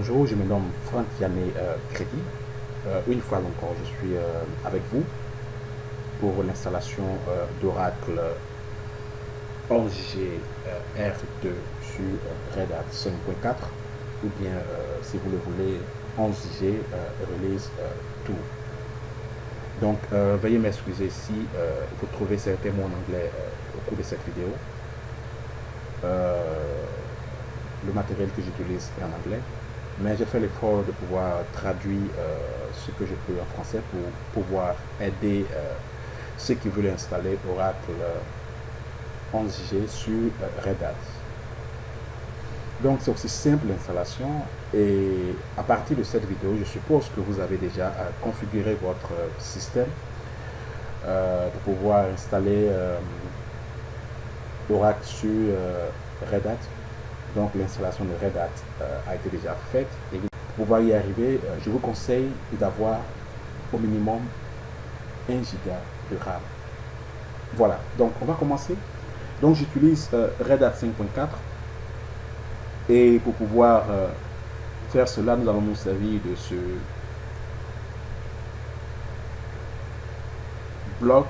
Bonjour, je me nomme Franck Vianney Crédit. Une fois encore, je suis avec vous pour l'installation d'Oracle 11G R2 sur Red Hat 5.4 ou bien, si vous le voulez, 11G Release 2. Donc, veuillez m'excuser si vous trouvez certains mots en anglais au cours de cette vidéo. Le matériel que j'utilise est en anglais, mais j'ai fait l'effort de pouvoir traduire ce que je peux en français pour pouvoir aider ceux qui veulent installer Oracle 11G sur Red Hat. Donc c'est aussi simple l'installation, et à partir de cette vidéo, je suppose que vous avez déjà configuré votre système pour pouvoir installer Oracle sur Red Hat. Donc l'installation de Red Hat a été déjà faite, et pour pouvoir y arriver, je vous conseille d'avoir au minimum 1 giga de RAM. Voilà, donc on va commencer. Donc j'utilise Red Hat 5.4, et pour pouvoir faire cela, nous allons nous servir de ce bloc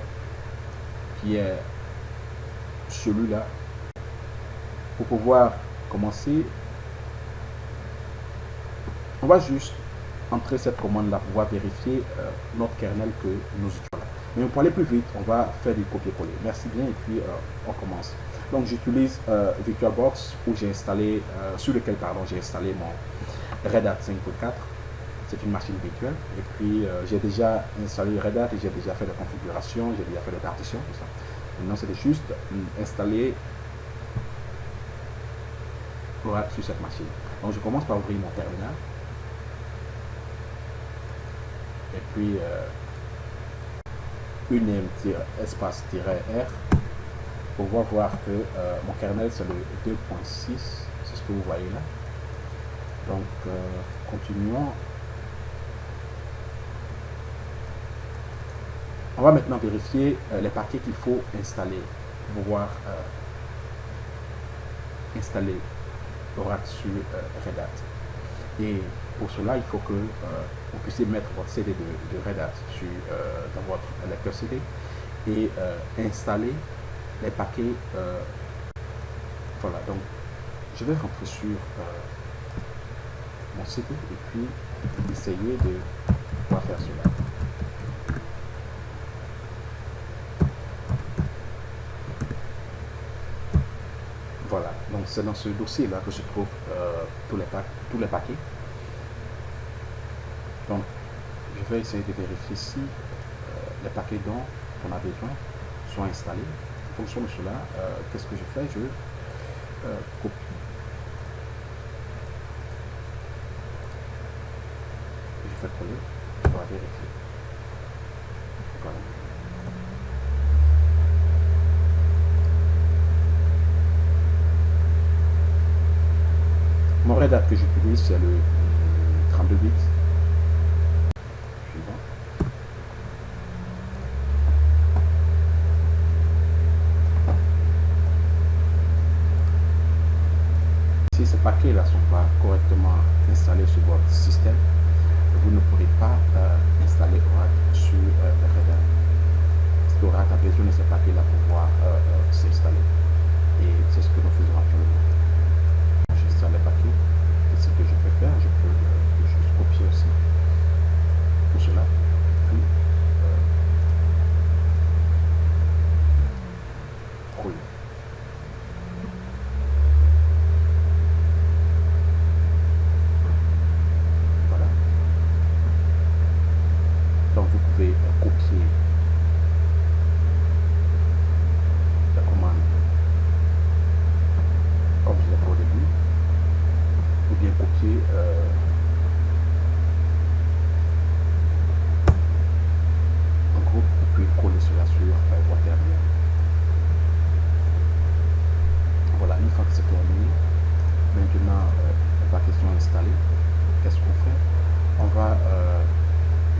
qui est celui-là. Pour pouvoir commencer, on va juste entrer cette commande là pour pouvoir vérifier notre kernel que nous utilisons. Mais pour aller plus vite, on va faire du copier-coller. Merci bien, et puis on commence. Donc j'utilise VirtualBox, où j'ai installé, sur lequel j'ai installé mon Red Hat 5.4. C'est une machine virtuelle, et puis j'ai déjà installé Red Hat, et j'ai déjà fait la configuration, j'ai déjà fait la partition, tout ça. Maintenant c'est juste installer Oracle sur cette machine. Donc je commence par ouvrir mon terminal, et puis -espace-R pour voir que mon kernel c'est le 2.6, c'est ce que vous voyez là. Donc continuons. On va maintenant vérifier les paquets qu'il faut installer pour pouvoir installer Oracle sur Red Hat. Et pour cela, il faut que vous puissiez mettre votre CD de Red Hat dans votre lecteur CD et installer les paquets. Voilà, donc je vais rentrer sur mon CD et puis essayer de pouvoir faire cela. Voilà, donc c'est dans ce dossier là que je trouve tous les paquets. Donc je vais essayer de vérifier si les paquets dont on a besoin sont installés. En fonction de cela, qu'est-ce que je fais? Je copie. Je fais coller, je dois vérifier. Voilà. Mon Red Hat que j'utilise, c'est le 32 bits. Suivant. Si ces paquets-là ne sont pas correctement installés sur votre système, vous ne pourrez pas installer Oracle sur Red Hat. Parce qu'Oracle a besoin de ces paquets-là pour pouvoir s'installer. Et c'est ce que nous faisons actuellement. J'installe les paquets, et ce que je peux faire, je peux juste copier aussi tout cela, puis coller. Voilà. Donc vous pouvez copier la commande comme je l'ai fait au début, ou bien copier en groupe, et puis coller cela sur votre terminal. Voilà, une fois que c'est terminé, maintenant les paquets sont installés. Qu'est-ce qu'on fait? On va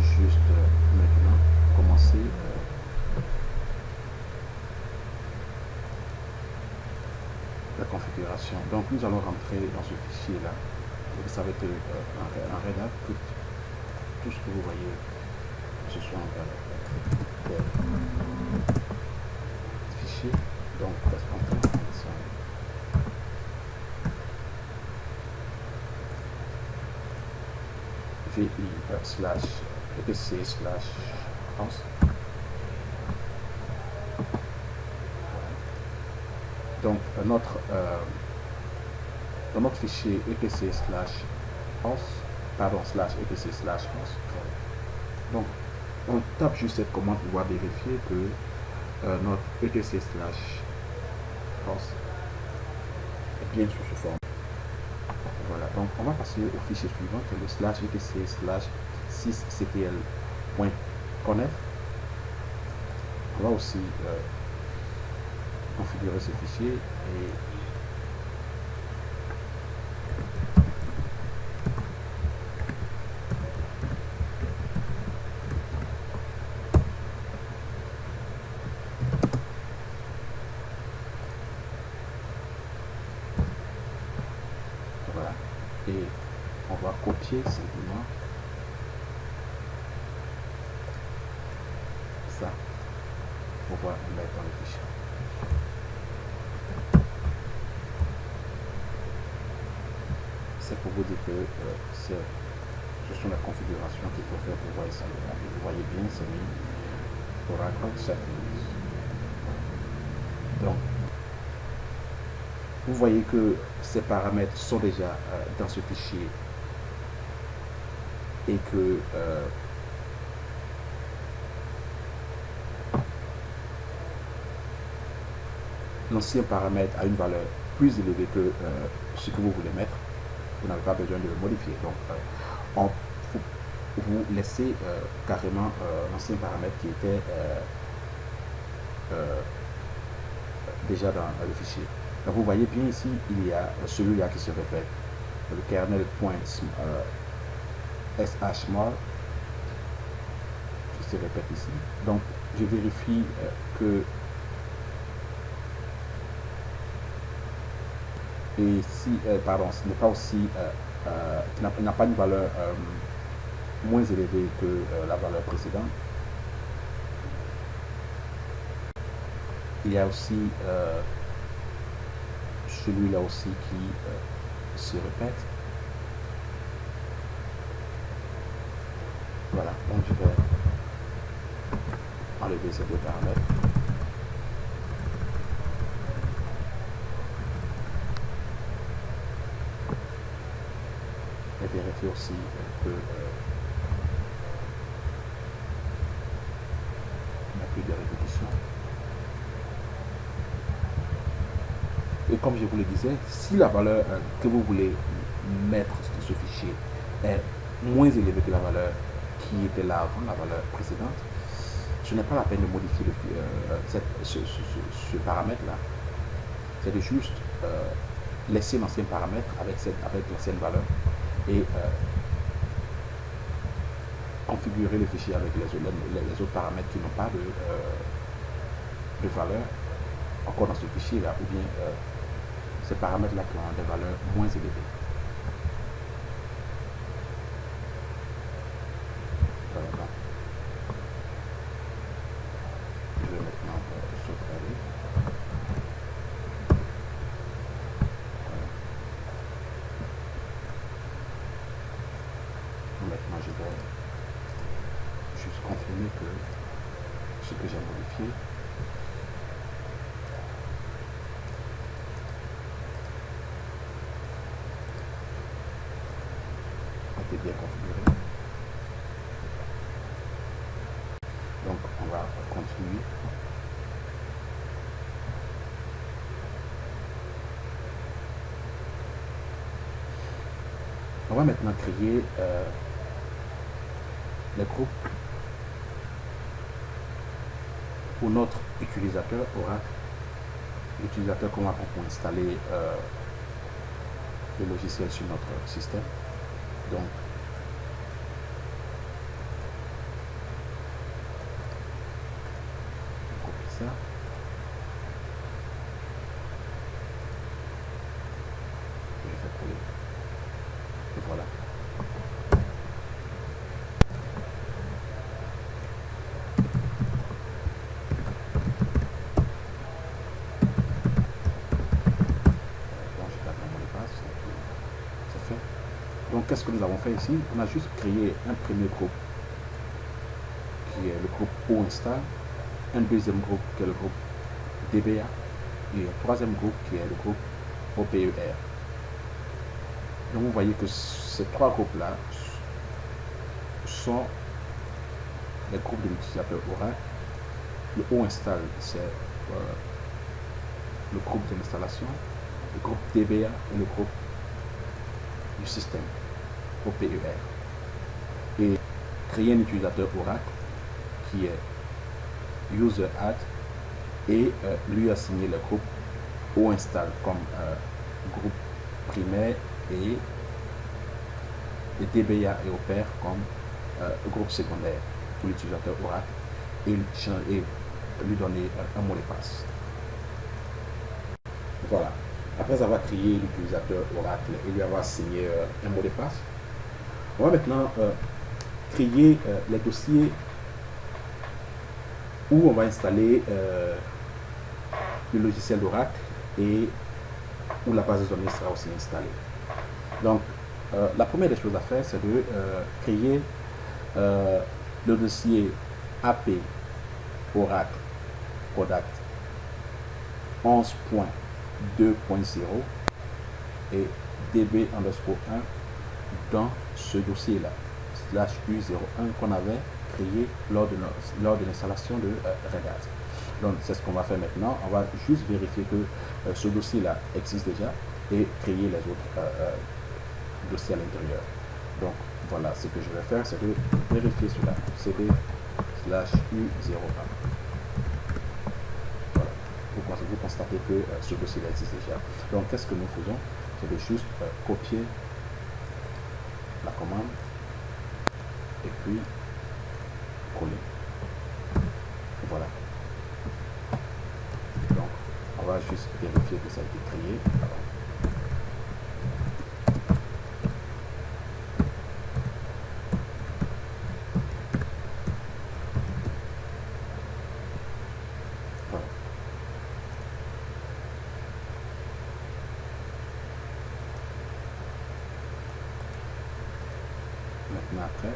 juste maintenant commencer la configuration. Donc nous allons rentrer dans ce fichier là et ça va être un Red Hat, tout ce que vous voyez, ce sont des fichiers, donc correspondants, vi slash etc slash house. Donc dans notre fichier etc slash house, pardon, slash etc slash house. Donc on tape juste cette commande pour pouvoir vérifier que notre etc slash house est bien sous ce format. Voilà, donc on va passer au fichier suivant qui est le slash etc slash 6ctl.connect. On va aussi configurer ce fichier et voilà, et on va copier simplement ça pour pouvoir le mettre dans le fichier. C'est pour vous dire que ce sont les configurations qu'il faut faire pour voir ça. Vous voyez bien, c'est mis Oracle Settings. Donc, vous voyez que ces paramètres sont déjà dans ce fichier et que l'ancien paramètre a une valeur plus élevée que ce que vous voulez mettre. Vous n'avez pas besoin de le modifier. Donc, vous laissez carrément l'ancien paramètre qui était déjà dans le fichier. Donc, vous voyez bien ici, il y a celui-là qui se répète, le kernel.shmall qui se répète ici. Donc, je vérifie que et si, pardon, ce n'est pas aussi, n'a pas une valeur moins élevée que la valeur précédente. Il y a aussi celui-là aussi qui se répète. Voilà, donc je vais enlever ces deux paramètres. Et vérifier aussi que il n'y a plus de répétition. Et comme je vous le disais, si la valeur que vous voulez mettre dans ce fichier est moins élevée que la valeur qui était là avant, la valeur précédente, ce n'est pas la peine de modifier ce paramètre-là. C'est de juste laisser l'ancien paramètre avec l'ancienne valeur et configurer le fichier avec les autres paramètres qui n'ont pas de valeur encore dans ce fichier-là, ou bien ces paramètres-là qui ont des valeurs moins élevées. Voilà. Je vais maintenant sauvegarder. Voilà. Maintenant, je vais juste confirmer que ce que j'ai modifié bien configuré. Donc on va continuer. On va maintenant créer les groupes pour notre utilisateur Oracle, l'utilisateur qu'on va pour installer le logiciel sur notre système. Donc, on copie ça. Je vais faire coller. qu'est-ce que nous avons fait ici? On a juste créé un premier groupe qui est le groupe OInstall, un deuxième groupe qui est le groupe DBA et un troisième groupe qui est le groupe OPER. Donc vous voyez que ces trois groupes-là sont les groupes de l'utilisateur Oracle. Le OInstall, c'est le groupe de l'installation, le groupe DBA et le groupe du système OPER. Et créer un utilisateur Oracle qui est user add et lui assigner le groupe OInstall comme groupe primaire et DBA et OPER comme groupe secondaire pour l'utilisateur Oracle et lui donner un mot de passe. Voilà. Après avoir créé l'utilisateur Oracle et lui avoir assigné un mot de passe, on va maintenant créer les dossiers où on va installer le logiciel d'Oracle et où la base de données sera aussi installée. Donc, la première des choses à faire, c'est de créer le dossier AP Oracle Product 11.2.0 et db_1 dans ce dossier-là, /u01 qu'on avait créé lors de l'installation de Red Hat. Donc, c'est ce qu'on va faire maintenant. On va juste vérifier que ce dossier-là existe déjà et créer les autres dossiers à l'intérieur. Donc, voilà, ce que je vais faire, c'est de vérifier cela. cd/u01. Voilà. Vous constatez que ce dossier existe déjà. Donc, qu'est-ce que nous faisons? C'est de juste copier la commande et puis coller. Voilà. Donc, on va juste vérifier que ça a été créé. Voilà. Maintenant, après,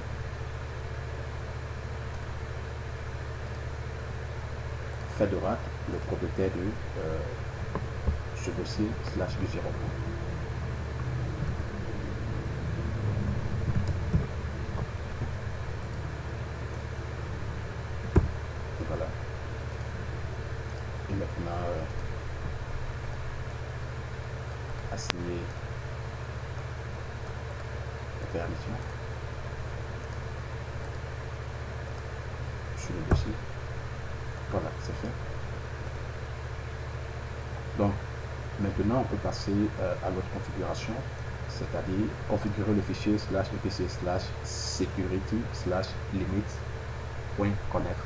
Fedora, le propriétaire de ce dossier /u01. Voilà. Et maintenant, assigner la permission sur le dossier. Voilà, c'est fait. Donc, maintenant, on peut passer à l'autre configuration, c'est-à-dire configurer le fichier /etc/security/limit.connect.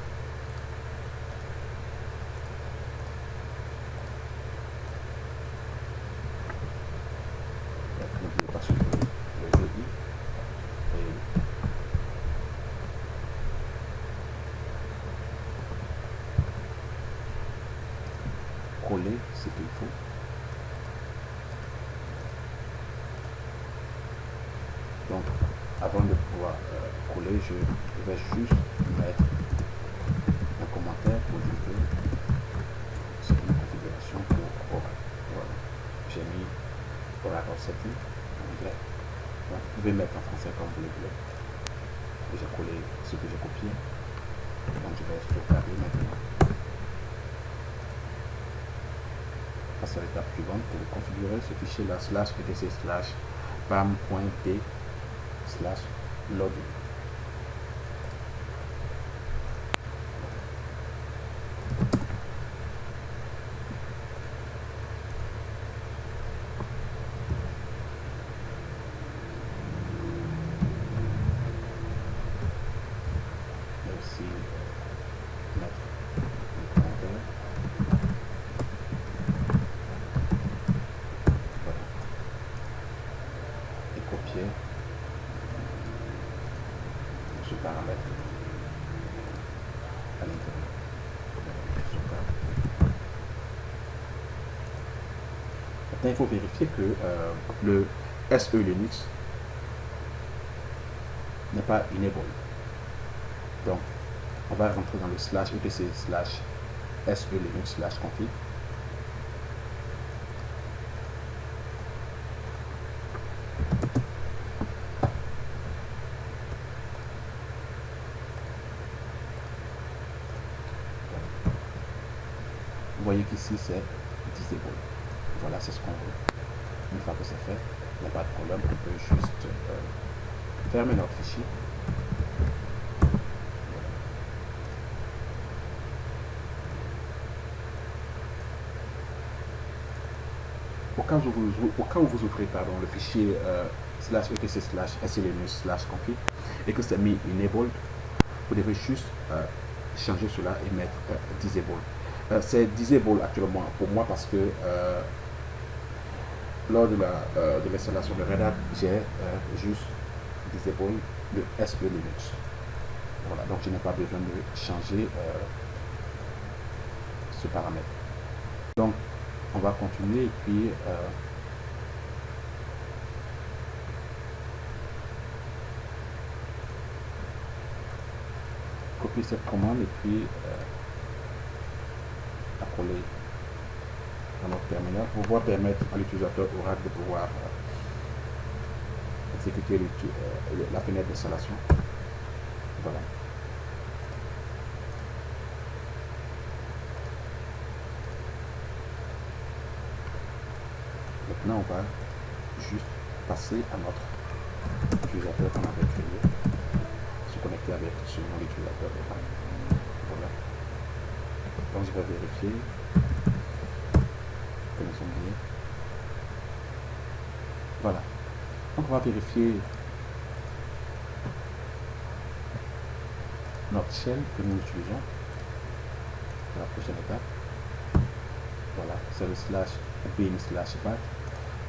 N'oubliez pas supprimer le jeudi et coller ce qu'il faut. Donc, avant de pouvoir coller, je vais juste mettre un commentaire pour dire que c'est une configuration pour Oracle. Voilà. J'ai mis Oracle Setting en anglais. Donc, vous pouvez mettre en français comme vous le voulez. J'ai collé ce que j'ai copié. Donc, je vais sauvegarder maintenant. Passe à l'étape suivante pour configurer ce fichier-là /etc/pam.d/login. Merci. Mettre un commentaire. Voilà. Et copier ce paramètre à l'intérieur. Maintenant, il faut vérifier que le SE Linux n'est pas enable. Donc, on va rentrer dans le slash etc slash se linux slash config. Vous voyez qu'ici c'est disable. Voilà, c'est ce qu'on veut. Une fois que c'est fait, il n'y a pas de problème, on peut juste fermer notre fichier. Au cas où vous ouvrez le fichier slash etc slash slinux slash config et que c'est mis enabled, vous devez juste changer cela et mettre disable. C'est disable actuellement pour moi parce que lors de l'installation de Red Hat, j'ai juste disable le SE Linux. Voilà, donc je n'ai pas besoin de changer ce paramètre. Donc on va continuer et puis copier cette commande et puis la coller dans notre terminal pour pouvoir permettre à l'utilisateur Oracle de pouvoir exécuter la fenêtre d'installation. Voilà. Maintenant, on va juste passer à notre utilisateur qu'on avait créé, se connecter avec ce nom d'utilisateur. Voilà. Donc, je vais vérifier que nous sommes bien. Voilà. Donc, on va vérifier notre shell que nous utilisons. C'est la prochaine étape. Voilà, c'est le slash bin slash back.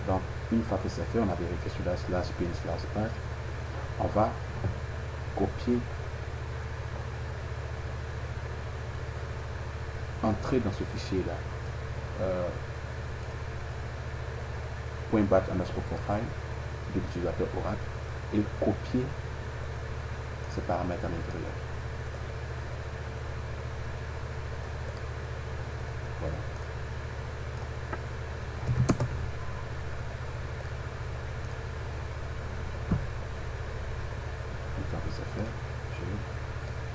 Donc, une fois que c'est fait, on a vérifié sur la slash bin slash back. On va copier, entrer dans ce fichier-là, .bat underscore profile de l'utilisateur Oracle et copier ces paramètres à l'intérieur. Voilà. Une fois que c'est fait, je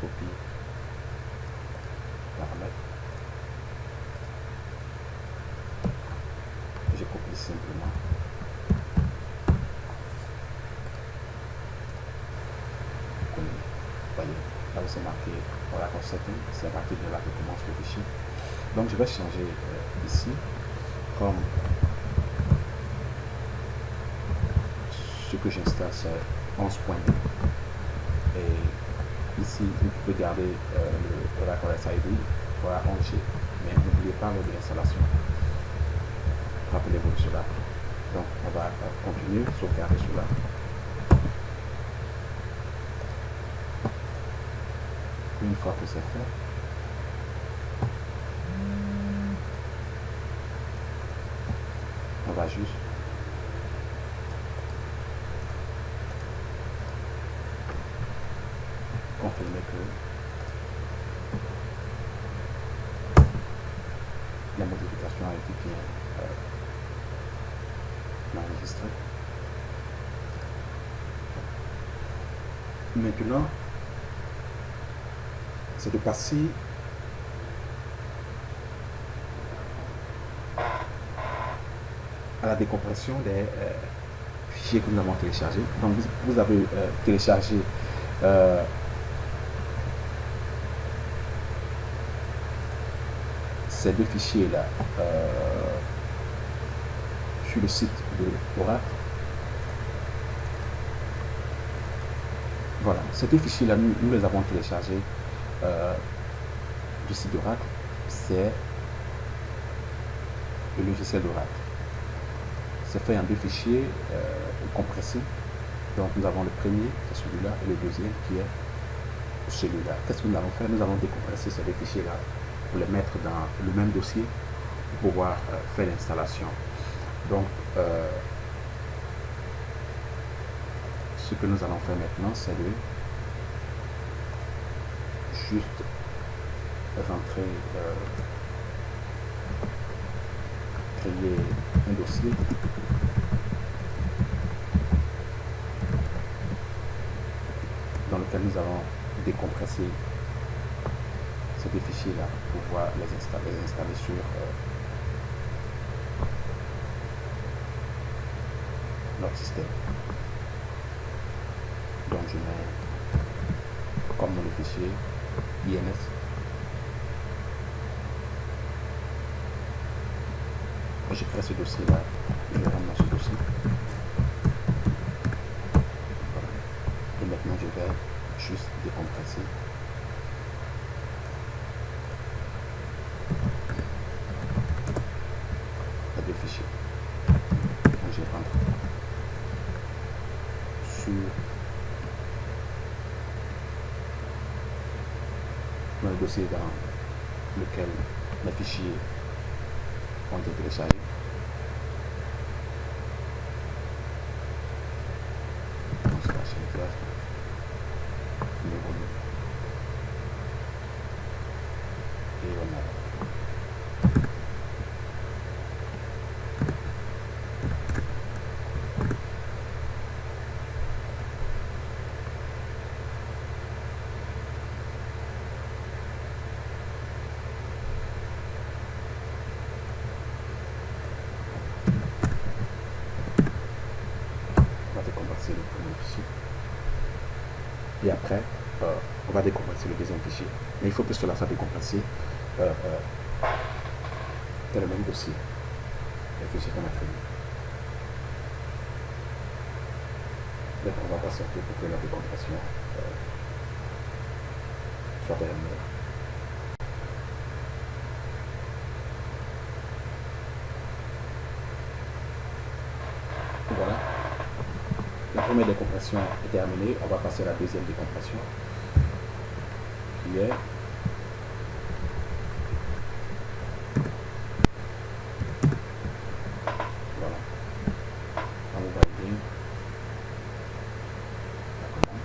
copie le paramètre. Je copie simplement. Voyez, là où c'est marqué Oracle Setting, c'est à partir de là que commence le fichier. Donc je vais changer ici, comme ce que j'installe c'est 11.2 et ici vous pouvez garder le Oracle SID voilà 11G, mais n'oubliez pas lors de l'installation, rappelez-vous de cela. Donc on va continuer, sauvegarder cela. Une fois que c'est fait, on va juste confirmer que la modification a été bien enregistrée. Maintenant, c'est de passer à la décompression des fichiers que nous avons téléchargés. Donc vous avez téléchargé ces deux fichiers là sur le site de Oracle. Voilà, ces deux fichiers là nous les avons téléchargés du site d'Oracle. C'est le logiciel d'Oracle. C'est fait en deux fichiers compressés. Donc nous avons le premier qui est celui-là et le deuxième qui est celui-là. Qu'est-ce que nous allons faire? Nous allons décompresser ces deux fichiers-là pour les mettre dans le même dossier pour pouvoir faire l'installation. Donc ce que nous allons faire maintenant, c'est de juste rentrer, créer un dossier dans lequel nous allons décompresser ces deux fichiers-là pour pouvoir les installer sur notre système. Donc je mets comme le fichier INS. Je crée ce dossier-là, je rentre dans ce dossier. Voilà. Et maintenant je vais juste décompresser les deux fichiers. Donc je rentre sur le dossier dans lequel les fichiers ont été téléchargés. On se lâche les classes, le volume. Et on a décompresser le premier fichier. Et après, on va décompresser le deuxième fichier. Mais il faut que cela soit décompressé dans le même dossier. Le fichier qu'on a créé. Donc on va patienter pour que la décompression soit terminée. Voilà. La première décompression est terminée. On va passer à la deuxième décompression qui est voilà. On va valider la commande.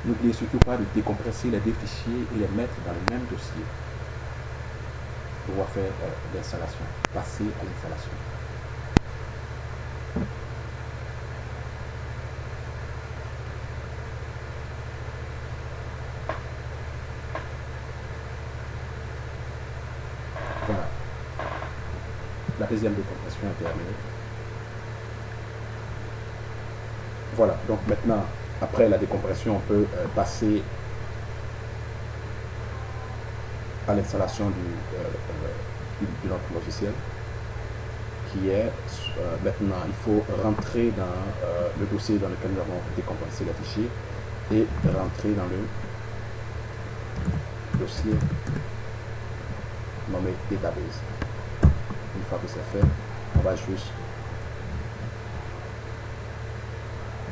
N'oubliez surtout pas de décompresser les deux fichiers et les mettre dans le même dossier pour pouvoir faire l'installation, passer à l'installation. Voilà. La deuxième décompression est terminée. Voilà, donc maintenant, après la décompression, on peut passer à l'installation de notre logiciel, qui est maintenant, il faut rentrer dans le dossier dans lequel nous avons décompressé les fichiers et rentrer dans le dossier nommé database. Une fois que c'est fait, on va juste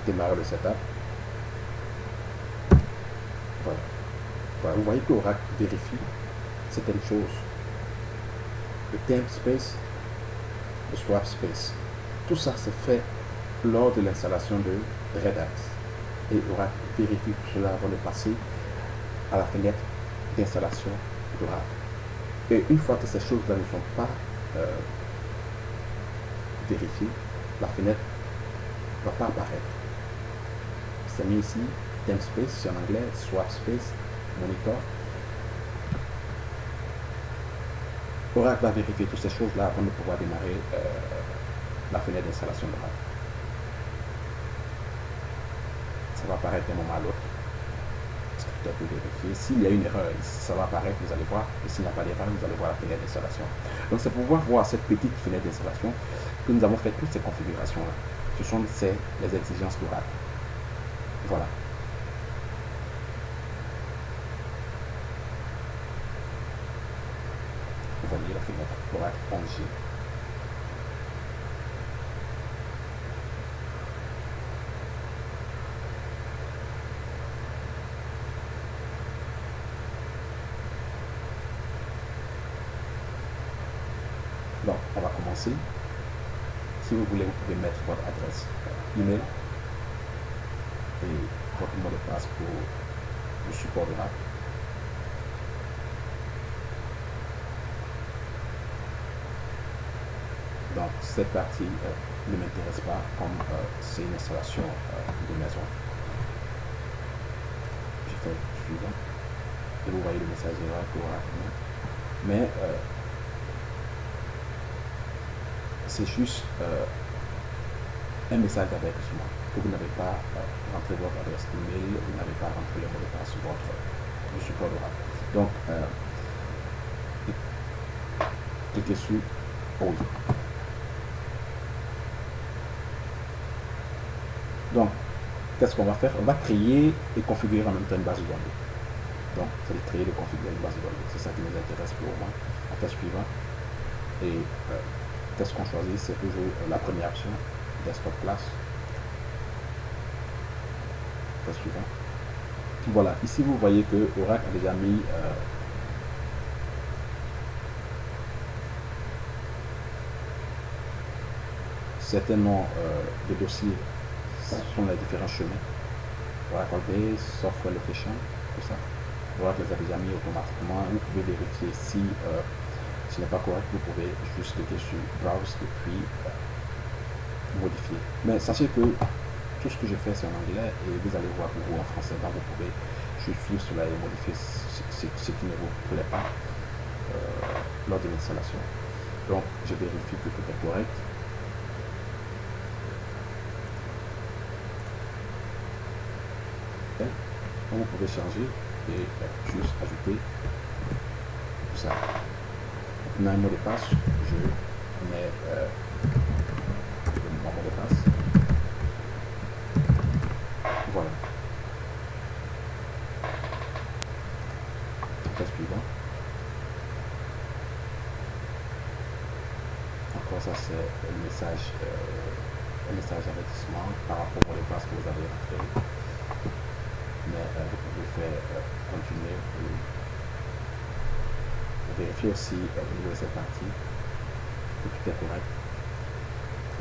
démarrer le setup. Voilà. Voilà. Vous voyez que Oracle vérifie certaines choses. Le namespace, le swap space. Tout ça c'est fait lors de l'installation de Red Hat. Et Oracle vérifie tout cela avant de passer à la fenêtre d'installation d'Oracle. Et une fois que ces choses-là ne sont pas vérifiées, la fenêtre ne va pas apparaître. C'est mis ici, namespace, c'est en anglais, swap space, monitor. Oracle va vérifier toutes ces choses-là avant de pouvoir démarrer la fenêtre d'installation d'Oracle. Ça va apparaître d'un moment à l'autre. Le scripteur peut vérifier. S'il y a une erreur, ça va apparaître, vous allez voir. Et s'il n'y a pas d'erreur, vous allez voir la fenêtre d'installation. Donc c'est pour pouvoir voir cette petite fenêtre d'installation que nous avons fait toutes ces configurations-là. Ce sont les exigences d'Oracle. Voilà. Vous voyez la fenêtre Oracle 11G. Donc, on va commencer. Si vous voulez, vous pouvez mettre votre adresse email et votre mot de passe pour le support d'Oracle. Donc, cette partie ne m'intéresse pas comme c'est une installation de maison. Je fais le suivant et vous voyez le message d'Oracle. Mais c'est juste un message d'avertissement que vous n'avez pas rentré votre adresse email, vous n'avez pas rentré le mot de passe sur votre support d'Oracle. Donc, cliquez sur oui. Donc, qu'est-ce qu'on va faire? On va créer et configurer en même temps une base de données. Donc, c'est de créer et de configurer une base de données. C'est ça qui nous intéresse pour moi. On fait suivant. Et qu'est-ce qu'on choisit? C'est toujours la première option, desktop class. On fait suivant. Voilà, ici vous voyez que Oracle a déjà mis certains noms de dossiers sont les différents chemins. Oracle Base, Software Location, tout ça. Oracle les a déjà mis automatiquement. Vous pouvez vérifier si ce n'est pas correct. Vous pouvez juste cliquer sur Browse et puis modifier. Mais sachez que tout ce que je fais c'est en anglais et vous allez voir pour vous en français. Donc vous pouvez juste suivre cela et modifier ce qui ne vous plaît pas lors de l'installation. Donc je vérifie que tout est correct. Vous pouvez changer et juste ajouter tout ça. Maintenant, un mot de passe, je mets mon mot de passe. Voilà. Après suivant. Encore ça c'est un message d'avertissement par rapport au mot de passe que vous avez rentré. Mais vous pouvez faire continuer et vérifier aussi au niveau de cette partie que tout est correct.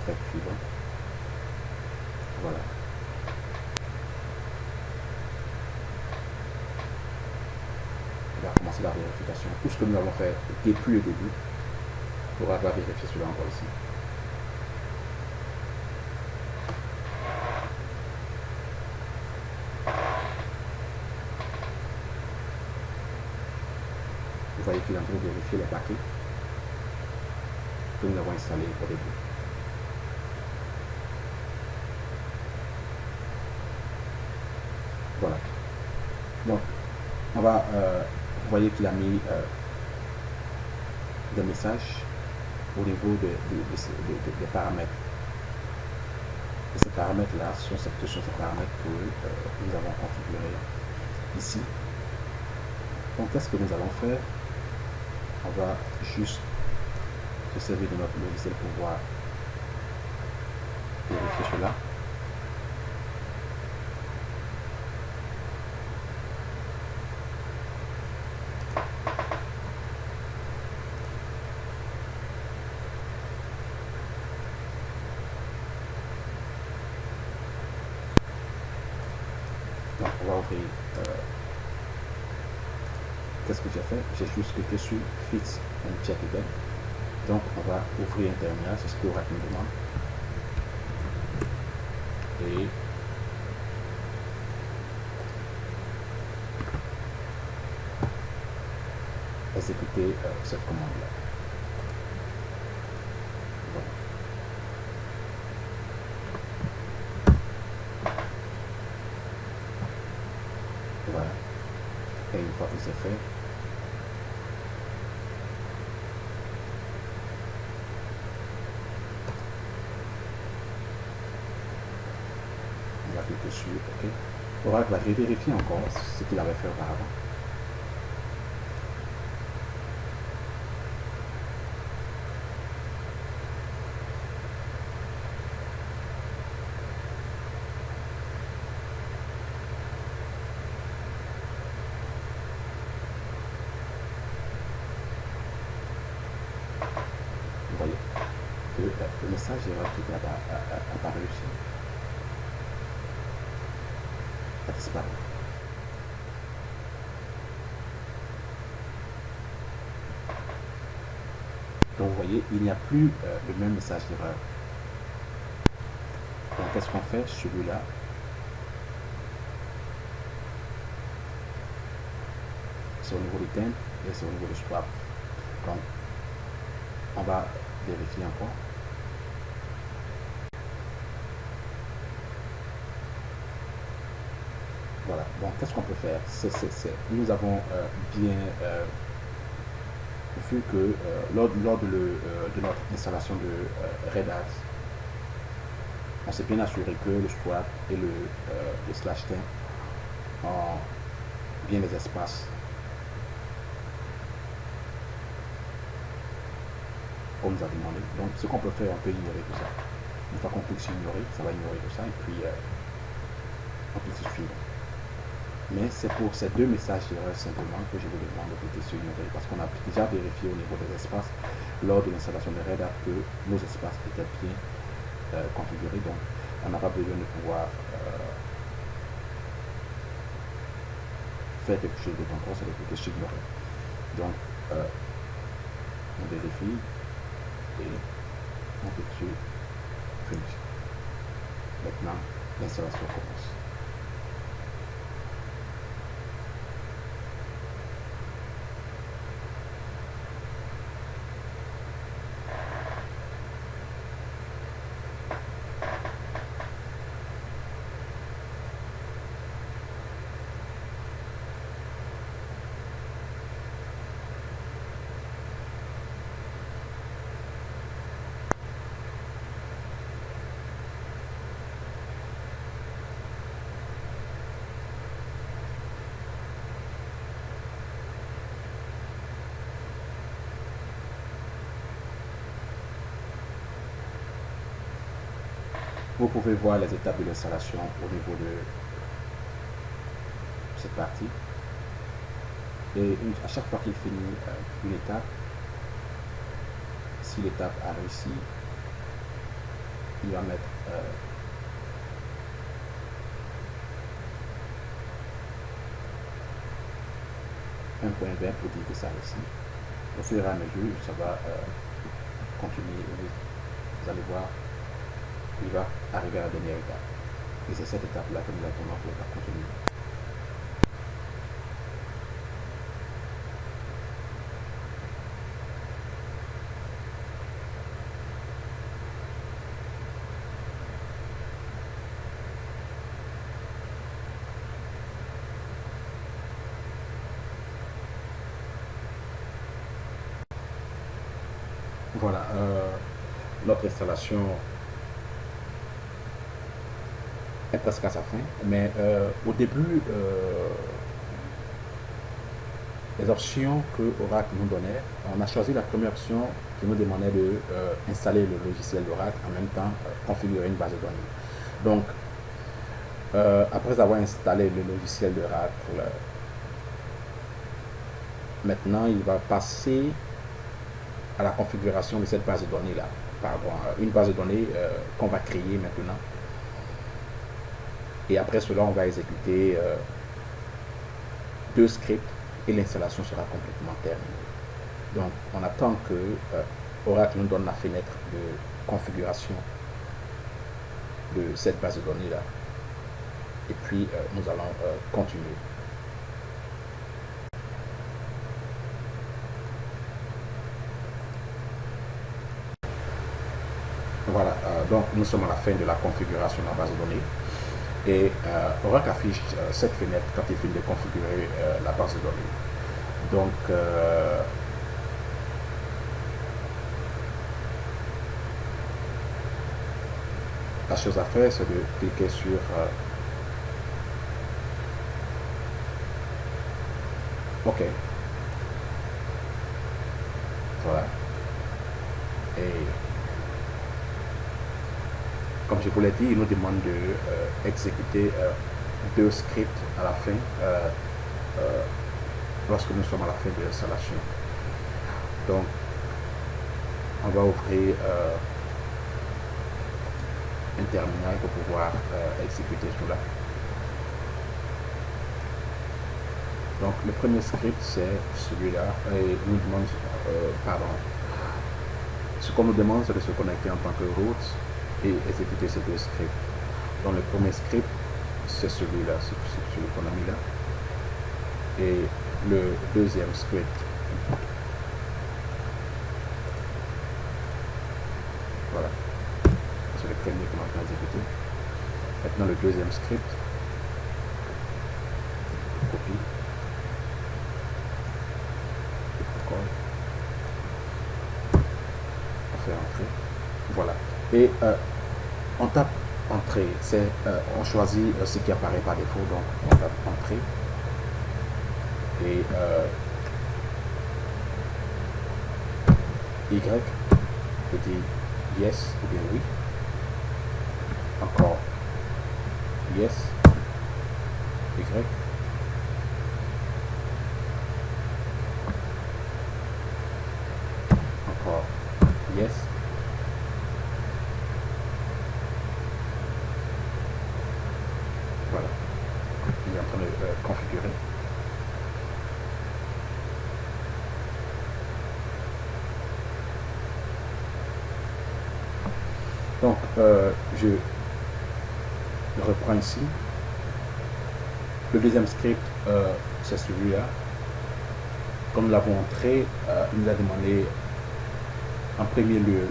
Fait suivant. Voilà. On va commencer la vérification. Tout ce que nous avons fait depuis le début, on va vérifier cela encore ici. Vous voyez qu'il est en train de vérifier les paquets que nous avons installés au début. Voilà. Donc, on va, vous voyez qu'il a mis des messages au niveau des paramètres. Et ces paramètres-là sont ces paramètres que nous avons configurés ici. Donc, qu'est-ce que nous allons faire? On va juste se servir de notre logiciel pour pouvoir vérifier cela. Donc, on va ouvrir. Qu'est-ce que j'ai fait? J'ai juste cliqué sur Fix and Check Again. Donc, on va ouvrir un terminal, c'est ce que Oracle nous demande. Et exécuter cette commande-là. Voilà. Voilà. Et une fois que c'est fait, on va cliquer sur OK. Oracle va vérifier encore ce qu'il avait fait auparavant. Vous voyez, message d'erreur qui était apparu ici a disparu. Donc vous voyez, il n'y a plus le même message d'erreur. Donc qu'est-ce qu'on fait? Celui-là, c'est au niveau du thème et c'est au niveau du swap. Donc on va vérifier encore. Voilà, donc qu'est-ce qu'on peut faire? Nous avons bien vu que lors de notre installation de Red Hat, on s'est bien assuré que le swap et le slash thème ont bien les espaces comme nous a demandé. Donc ce qu'on peut faire, on peut ignorer tout ça. Une fois qu'on clique sur ignorer, ça va ignorer tout ça et puis on clique sur suivre. Mais c'est pour ces deux messages d'erreur simplement que je vous demande de cliquer sur ignorer parce qu'on a déjà vérifié au niveau des espaces lors de l'installation de Red Hat que nos espaces étaient bien configurés. Donc on n'a pas besoin de pouvoir faire quelque chose d'autre encore, c'est de cliquer sur ignorer. Donc on vérifie et on clique sur finish. Maintenant l'installation commence. Vous pouvez voir les étapes de l'installation au niveau de cette partie. Et à chaque fois qu'il finit une étape, si l'étape a réussi, il va mettre un point vert pour dire que ça réussit. Au fur et à mesure, ça va continuer. Vous allez voir, il va arriver à la dernière étape. Et c'est cette étape-là que nous attendons pour l'étape continue. Voilà, notre installation est presque à sa fin, mais au début, les options que Oracle nous donnait, on a choisi la première option qui nous demandait de installer le logiciel d'Oracle en même temps configurer une base de données. Donc, après avoir installé le logiciel d'Oracle, maintenant il va passer à la configuration de cette base de données là. Pardon, une base de données qu'on va créer maintenant. Et après cela, on va exécuter deux scripts et l'installation sera complètement terminée. Donc, on attend que Oracle nous donne la fenêtre de configuration de cette base de données là. Et puis, nous allons continuer. Voilà, donc nous sommes à la fin de la configuration de la base de données. Et Oracle affiche cette fenêtre quand il finit de configurer la base de données. Donc, la chose à faire, c'est de cliquer sur OK. Voilà. Et comme je vous l'ai dit, il nous demande de exécuter deux scripts à la fin lorsque nous sommes à la fin de l'installation. Donc, on va ouvrir un terminal pour pouvoir exécuter cela. Donc le premier script c'est celui-là et nous demande, ce qu'on nous demande c'est de se connecter en tant que root et exécuter ces deux scripts. Donc le premier script c'est celui-là, celui qu'on a mis là, et le deuxième script voilà, c'est le premier qu'on est en train d'exécuter. Maintenant le deuxième script, copie, on fait entrer, voilà, et on tape entrée, c'est on choisit ce qui apparaît par défaut, donc on tape entrée et Y peut dire yes ou bien oui, encore yes, Y, encore yes, voilà, il est en train de configurer. Donc je reprends ici. Le deuxième script c'est celui-là. Comme nous l'avons entré, il nous a demandé en premier lieu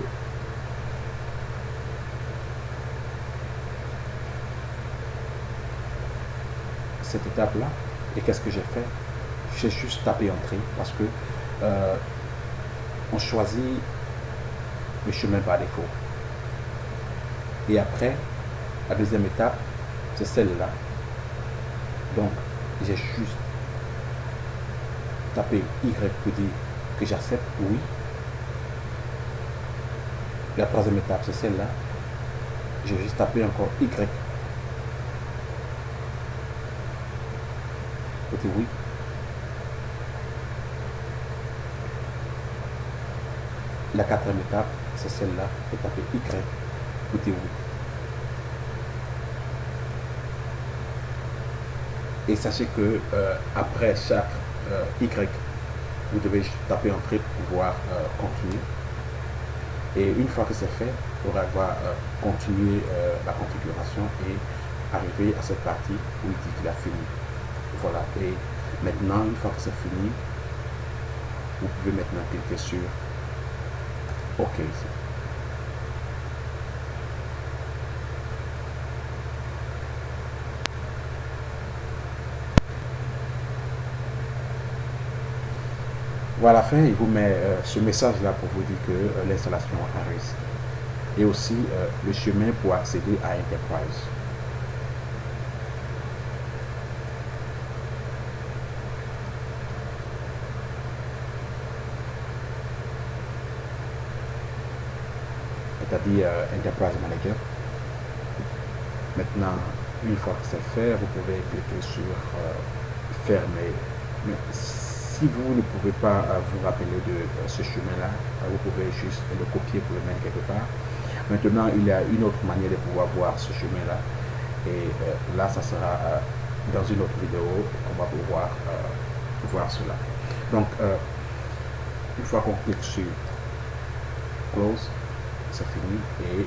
cette étape là. Et qu'est-ce que j'ai fait? J'ai juste tapé entrée parce que on choisit le chemin par défaut. Et après, la deuxième étape, c'est celle-là. Donc, j'ai juste tapé Y pour dire que j'accepte, oui. La troisième étape, c'est celle-là. J'ai juste tapé encore Y pour dire oui. La quatrième étape, c'est celle-là. Et taper Y pour dire oui. Et sachez que après chaque Y, vous devez taper entrée pour pouvoir continuer. Et une fois que c'est fait, vous pourrez avoir continuer la configuration et arriver à cette partie où il dit qu'il a fini. Voilà. Et maintenant, une fois que c'est fini, vous pouvez maintenant cliquer sur OK ici. Voilà, la fin, il vous met ce message-là pour vous dire que l'installation a réussi. Et aussi le chemin pour accéder à Enterprise. C'est-à-dire Enterprise Manager. Maintenant, une fois que c'est fait, vous pouvez cliquer sur fermer. Mais si vous ne pouvez pas vous rappeler de ce chemin-là, vous pouvez juste le copier pour le mettre quelque part. Maintenant, il y a une autre manière de pouvoir voir ce chemin-là. Et là, ça sera dans une autre vidéo qu'on va pouvoir voir cela. Donc, une fois qu'on clique sur Close, c'est fini et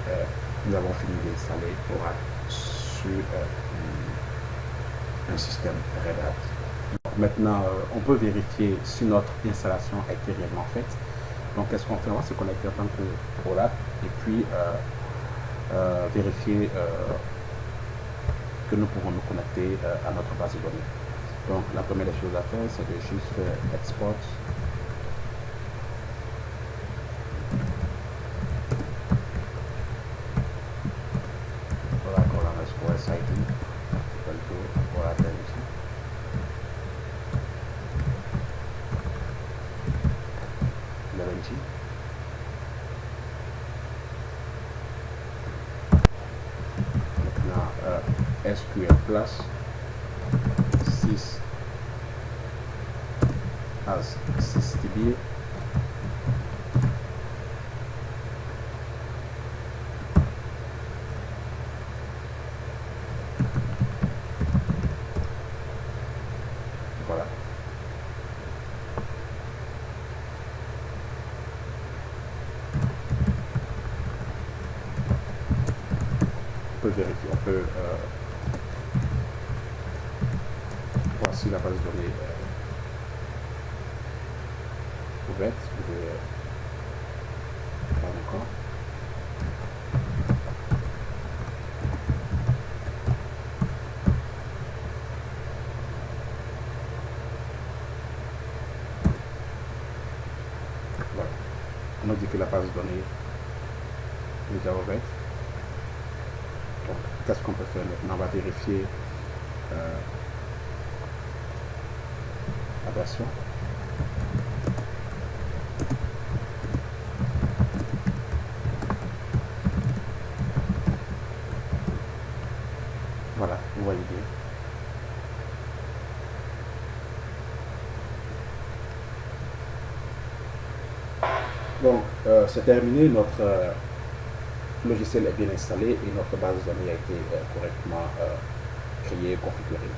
nous avons fini d'installer Oracle sur un système Red Hat. Donc, maintenant, on peut vérifier si notre installation a été réellement faite. Donc, qu'est-ce qu'on fait? On va se connecter en tant que Oracle et puis vérifier que nous pouvons nous connecter à notre base de données. Donc, la première des choses à faire, c'est de juste faire Export. Maintenant, SQL Plus 6 as SysDB. peut vérifier, on peut voir si la base de données ouverte. Vous pouvez pas encore. Voilà. On nous dit que la base de données est déjà ouverte. Donc, qu'est-ce qu'on peut faire maintenant? On va vérifier la version. Voilà, vous voyez bien. Donc, c'est terminé. Notre logiciel est bien installé et notre base de données a été correctement créée, configurée.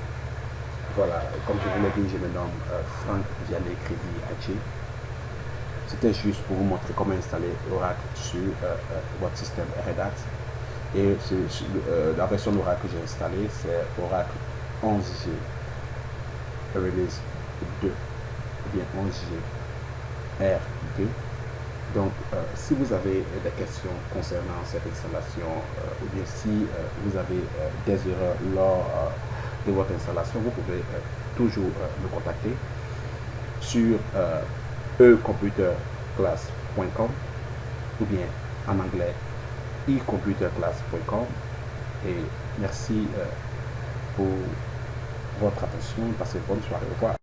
Voilà, comme je vous l'ai dit, je me nomme Franck Vianney Crédit Haché. C'était juste pour vous montrer comment installer Oracle sur votre système Red Hat. Et la version d'Oracle que j'ai installée, c'est Oracle 11G Release 2 ou bien 11G R2. Donc, si vous avez des questions concernant cette installation ou bien si vous avez des erreurs lors de votre installation, vous pouvez toujours me contacter sur ecomputerclass.com ou bien en anglais ecomputerclass.com. Et merci pour votre attention. Passez une bonne soirée. Au revoir.